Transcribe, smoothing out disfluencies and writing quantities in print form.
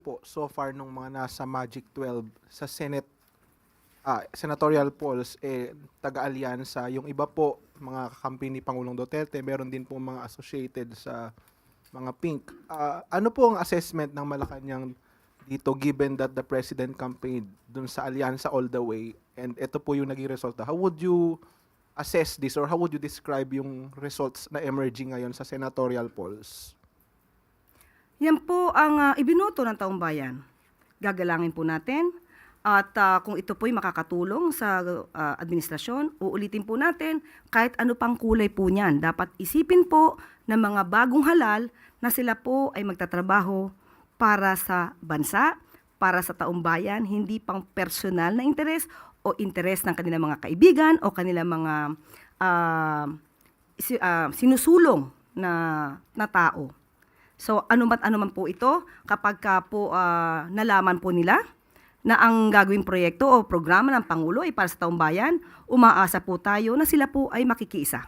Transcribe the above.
po so far nung mga nasa Magic 12 sa Senate senatorial polls taga-alyansa, yung iba po mga kakampi ni Pangulong Duterte, meron din po mga associated sa mga pink. Ano po ang assessment ng Malacanang dito given that the president campaigned dun sa alyansa all the way and ito po yung naging resulta? How would you assess this or how would you describe yung results na emerging ngayon sa senatorial polls? Yan po ang ibinoto ng taong bayan. Gagalangin po natin at kung ito po'y makakatulong sa administrasyon, uulitin po natin kahit ano pang kulay po niyan. Dapat isipin po ng mga bagong halal na sila po ay magtatrabaho para sa bansa, para sa taong bayan, hindi pang personal na interes o interes ng kanilang mga kaibigan o kanilang mga sinusulong na tao. So ano man po ito, kapag po nalaman po nila na ang gagawing proyekto o programa ng Pangulo ay para sa taong bayan, umaasa po tayo na sila po ay makikiisa.